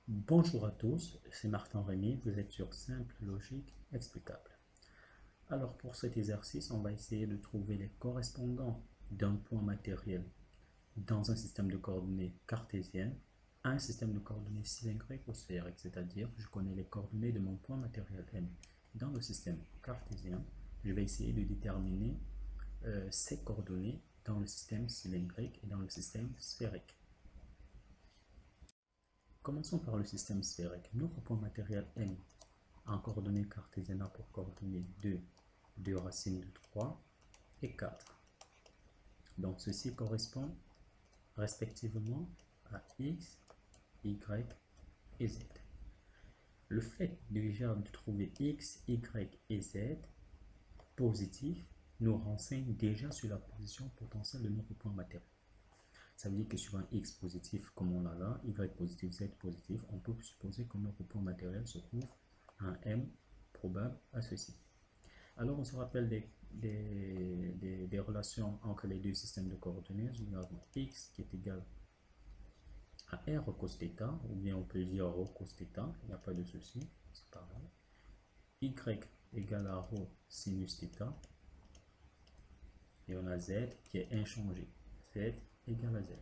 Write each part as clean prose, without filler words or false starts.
Bonjour à tous, c'est Martin Rémy, vous êtes sur Simple Logique Explicable. Alors pour cet exercice, on va essayer de trouver les correspondants d'un point matériel dans un système de coordonnées cartésiennes à un système de coordonnées cylindriques ou sphériques, c'est-à-dire je connais les coordonnées de mon point matériel M. Dans le système cartésien, je vais essayer de déterminer ces coordonnées dans le système cylindrique et dans le système sphérique. Commençons par le système sphérique. Notre point matériel M en coordonnées cartésiennes a pour coordonnées 2, 2 racines de 3 et 4. Donc ceci correspond respectivement à X, Y et Z. Le fait déjà de trouver X, Y et Z positifs nous renseigne déjà sur la position potentielle de notre point matériel. Ça veut dire que sur un X positif comme on l'a là, Y positif, Z positif, on peut supposer que notre point matériel se trouve à un M probable à ceci. Alors on se rappelle des relations entre les deux systèmes de coordonnées. Nous avons X qui est égal à R cos θ, ou bien on peut dire ρ cos θ, il n'y a pas de souci, c'est pas grave. Y égale à ρ sinus θ, et on a Z qui est inchangé, Z égale à Z.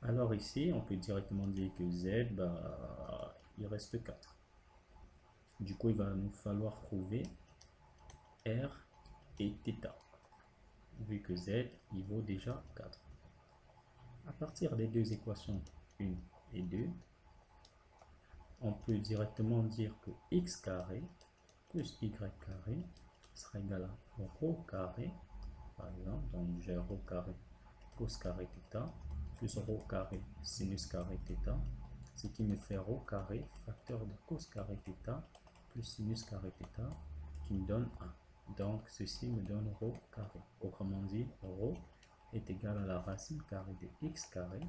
Alors ici, on peut directement dire que Z, il reste 4. Du coup, il va nous falloir trouver R et θ, vu que Z, il vaut déjà 4. À partir des deux équations 1 et 2, on peut directement dire que x carré plus y carré sera égal à ρ carré, par exemple, donc j'ai ρ carré cos carré θ plus ρ carré sinus carré θ, ce qui me fait ρ carré facteur de cos carré θ plus sinus carré θ qui me donne 1. Donc ceci me donne ρ carré. Autrement dit, ρ est égal à la racine carrée de x carré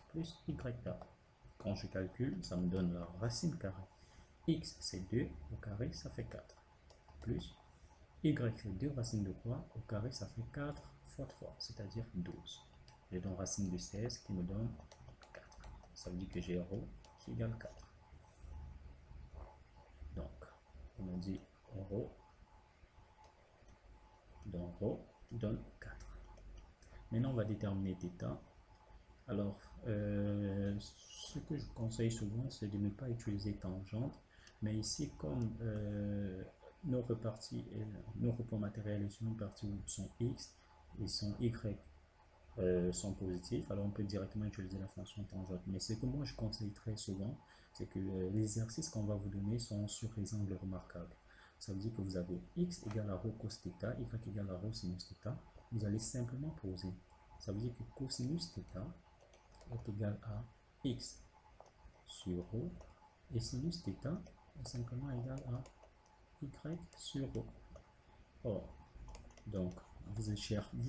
plus y carré. Quand je calcule, ça me donne la racine carrée. X c'est 2, au carré ça fait 4. Plus y c'est 2 racines de 3, au carré ça fait 4 fois 3, c'est-à-dire 12. J'ai donc racine de 16 qui me donne 4. Ça veut dire que j'ai ρ qui égale 4. Donc, on a dit ρ, donc ρ donne 4. Maintenant, on va déterminer θ. Alors, ce que je conseille souvent, c'est de ne pas utiliser tangente. Mais ici, comme notre points matériels est sur une partie où son x et son y sont positifs, alors on peut directement utiliser la fonction tangente. Mais ce que moi je conseille très souvent, c'est que les exercices qu'on va vous donner sont sur les angles remarquables. Ça veut dire que vous avez x égale à ρ cos θ, y égale à ρ sinus θ. Vous allez simplement poser. Ça veut dire que cosinus θ est égal à x sur ρ et sinus θ est simplement égal à y sur ρ. Or, donc, vous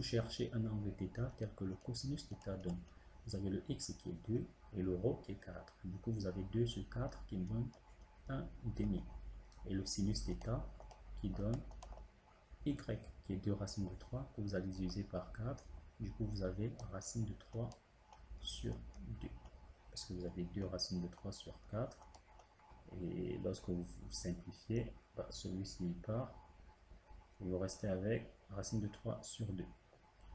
cherchez un angle θ tel que le cosinus θ donne. Vous avez le x qui est 2 et le ρ qui est 4. Du coup, vous avez 2 sur 4 qui donne 1 demi. Et le sinus θ qui donne y qui est 2 racines de 3 que vous allez diviser par 4. Du coup, vous avez racine de 3 sur 2. Parce que vous avez 2 racines de 3 sur 4. Et lorsque vous simplifiez, celui-ci part. Et vous restez avec racine de 3 sur 2.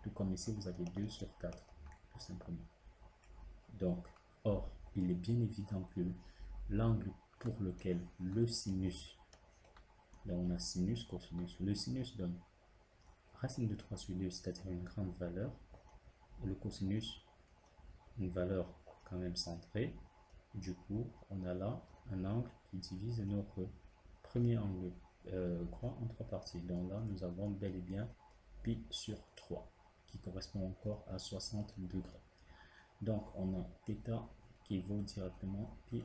Tout comme ici, vous avez 2 sur 4, tout simplement. Donc, or, il est bien évident que l'angle pour lequel le sinus, là on a sinus, cosinus, le sinus donne racine de 3 sur 2, c'est-à-dire une grande valeur, et le cosinus, une valeur quand même centrée. Du coup, on a là un angle qui divise notre premier angle droit en 3 parties. Donc là, nous avons bel et bien pi sur 3, qui correspond encore à 60 degrés. Donc, on a θ qui vaut directement pi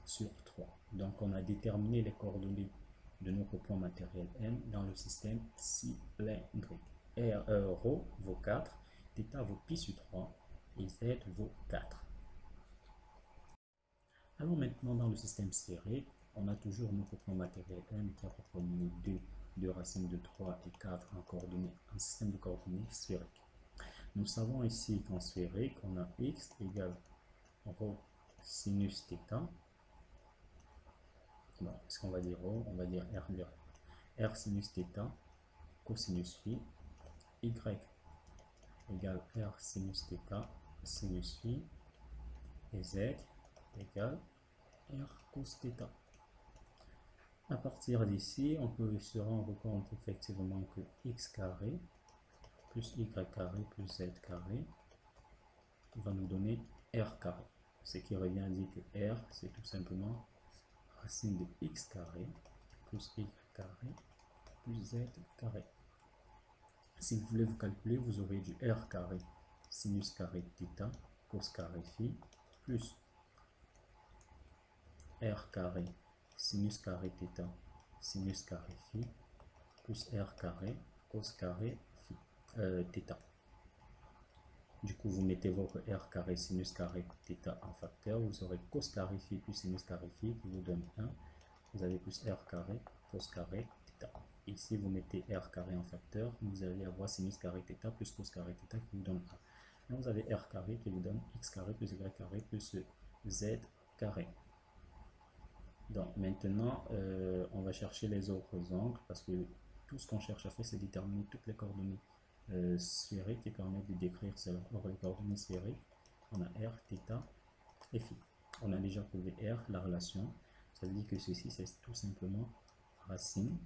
sur 3. Donc, on a déterminé les coordonnées de notre point matériel M dans le système cylindrique. Ρ vaut 4, θ vaut pi sur 3 et Z vaut 4. Alors maintenant, dans le système sphérique, on a toujours notre point matériel M qui a pour coordonnées 2 racines de 3 et 4 en système de coordonnées sphérique. Nous savons ici qu'en sphérique, on a x égale ρ sinus θ. Bon, est-ce qu'on va dire O? On va dire R sinus θ cosinus phi, Y égale R sinus θ sinus phi, et Z égale R cos θ. À partir d'ici, on peut se rendre compte effectivement que x carré plus y carré plus z carré va nous donner r carré. Ce qui revient à dire que r, c'est tout simplement racine de x carré plus y carré plus z carré. Si vous voulez vous calculer, vous aurez du r carré sinus carré θ cos carré phi plus r carré sinus carré θ sinus carré phi plus r carré cos carré phi, θ. Du coup, vous mettez votre r carré sinus carré θ en facteur, vous aurez cos carré phi plus sinus carré phi qui vous donne 1. Vous avez plus r carré cos carré θ. Ici, vous mettez r carré en facteur, vous allez avoir sinus carré θ plus cos carré θ qui vous donne 1. Donc, vous avez r carré qui vous donne x carré plus y carré plus z carré. Donc maintenant, on va chercher les autres angles parce que tout ce qu'on cherche à faire, c'est déterminer toutes les coordonnées sphériques qui permettent de décrire cela. Or, les coordonnées sphériques, on a r, θ et phi. On a déjà trouvé r, la relation. Ça veut dire que ceci, c'est tout simplement racine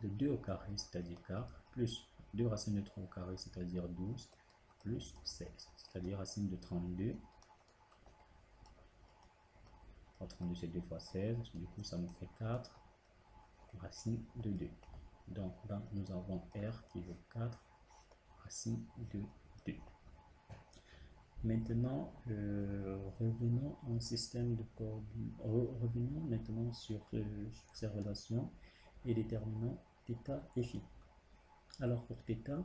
de 2 au carré, c'est-à-dire 4, plus 2 racines de 3 au carré, c'est-à-dire 12, plus 16, c'est-à-dire racine de 32. 32 c'est 2 fois 16, du coup ça nous fait 4 racine de 2. Donc là nous avons R qui vaut 4 racine de 2. Maintenant revenons en système de coordonnées, revenons maintenant sur ces relations et déterminons θ et phi. Alors pour θ,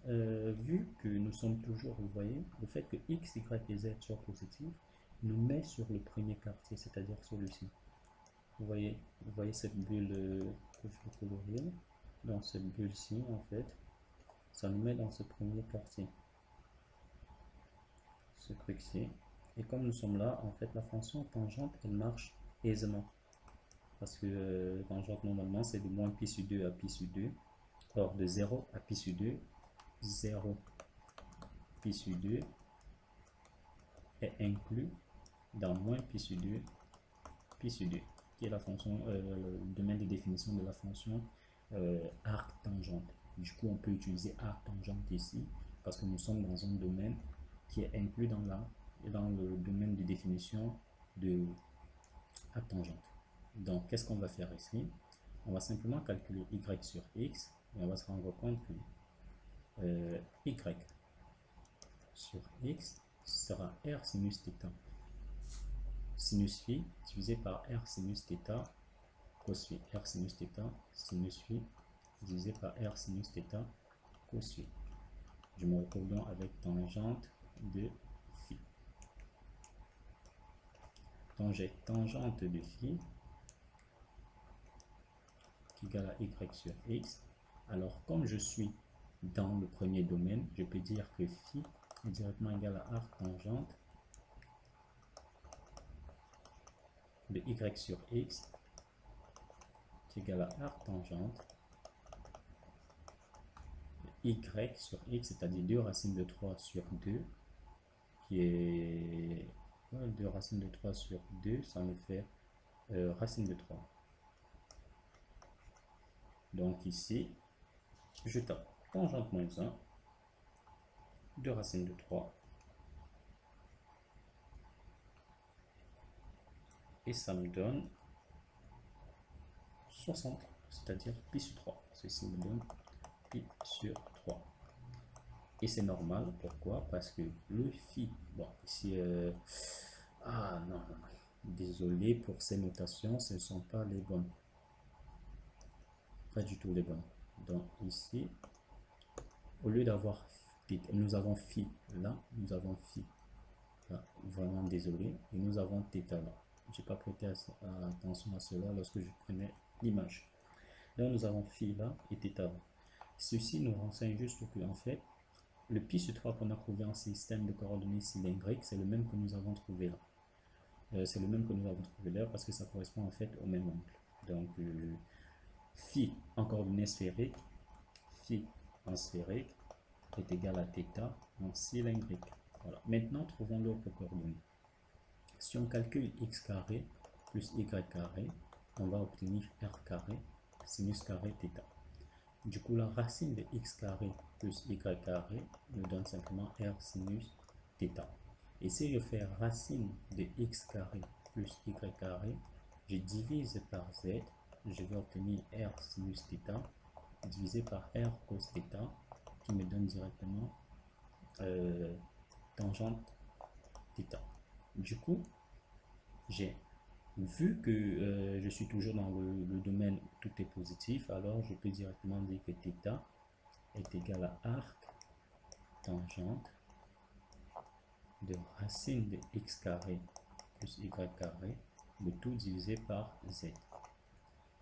vu que nous sommes toujours, vous voyez, le fait que x, y et z soient positifs nous met sur le premier quartier, c'est-à-dire celui-ci. Vous voyez cette bulle que je vais colorer. Dans cette bulle-ci, en fait, ça nous met dans ce premier quartier. Ce truc-ci. Et comme nous sommes là, en fait, la fonction tangente, elle marche aisément. Parce que tangente, normalement, c'est de moins pi sur 2 à pi sur 2. Or, de 0 à pi sur 2, 0 pi sur 2 est inclus dans moins pi sur 2, pi sur 2, qui est la fonction, le domaine de définition de la fonction arc tangente. Du coup, on peut utiliser arc tangente ici, parce que nous sommes dans un domaine qui est inclus dans le domaine de définition de arc tangente. Donc, qu'est-ce qu'on va faire ici? On va simplement calculer y sur x, et on va se rendre compte que y sur x sera r sinus θ sinus phi divisé par r sinus θ cos phi. R sinus θ sinus phi divisé par r sinus θ cos phi. Je me retrouve donc avec tangente de phi. Donc j'ai tangente de phi qui égale à y sur x. Alors comme je suis dans le premier domaine, je peux dire que phi est directement égal à arc tangente de y sur x qui est égal à arc tangente de y sur x, c'est-à-dire 2 racines de 3 sur 2, qui est 2 racines de 3 sur 2, ça me fait racine de 3. Donc ici, je tape tangente moins 1, 2 racines de 3, et ça me donne 60, c'est-à-dire pi sur 3. Ceci me donne pi sur 3. Et c'est normal, pourquoi? Parce que le phi, bon, ici, ah non, désolé pour ces notations, ce ne sont pas les bonnes. Pas du tout les bonnes. Donc ici, au lieu d'avoir phi, nous avons phi là, nous avons phi là, vraiment désolé, et nous avons θ là. Je n'ai pas prêté attention à cela lorsque je prenais l'image. Là, nous avons phi là et θ là. Ceci nous renseigne juste que, en fait, le pi sur 3 qu'on a trouvé en système de coordonnées cylindriques, c'est le même que nous avons trouvé là. c'est le même que nous avons trouvé là parce que ça correspond en fait au même angle. Donc, phi en coordonnées sphériques, phi en sphérique est égal à θ en cylindrique. Voilà. Maintenant, trouvons l'autre coordonnée. Si on calcule x carré plus y carré, on va obtenir r carré sinus carré θ. Du coup, la racine de x carré plus y carré me donne simplement r sinus θ. Et si je fais racine de x carré plus y carré, je divise par z, je vais obtenir r sinus θ divisé par r cos θ qui me donne directement tangente θ. Du coup, j'ai vu que je suis toujours dans le domaine où tout est positif, alors je peux directement dire que θ est égal à arc tangente de racine de x carré plus y carré, le tout divisé par z.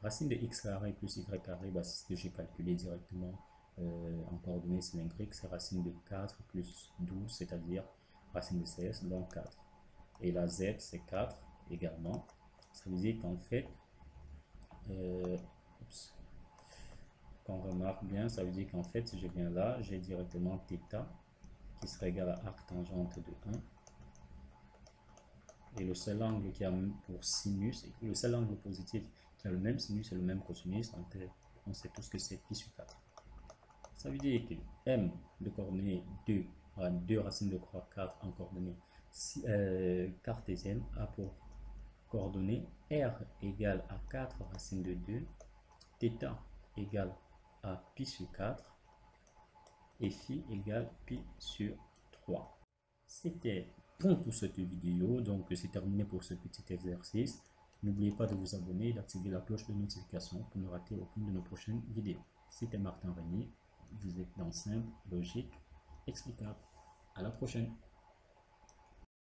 Racine de x carré plus y carré, bah, c'est ce que j'ai calculé directement en coordonnées cylindriques, c'est racine de 4 plus 12, c'est-à-dire racine de 16, donc 4. Et la z, c'est 4 également. Ça veut dire qu'en fait, qu'on remarque bien, ça veut dire qu'en fait, si je viens là, j'ai directement θ qui serait égal à arc tangente de 1. Et le seul angle qui a pour sinus, le seul angle positif qui a le même sinus et le même cosinus, on sait tous que c'est pi sur 4. Ça veut dire que m de coordonnées 2, 2 racines de croix 4 en coordonnées cartésiennes a pour coordonnées r égale à 4 racines de 2, θ égale à pi sur 4 et phi égale pi sur 3. C'était tout pour cette vidéo, donc c'est terminé pour ce petit exercice. N'oubliez pas de vous abonner et d'activer la cloche de notification pour ne rater aucune de nos prochaines vidéos. C'était Martin Régnier, vous êtes dans Simple, Logique, Explicable. À la prochaine.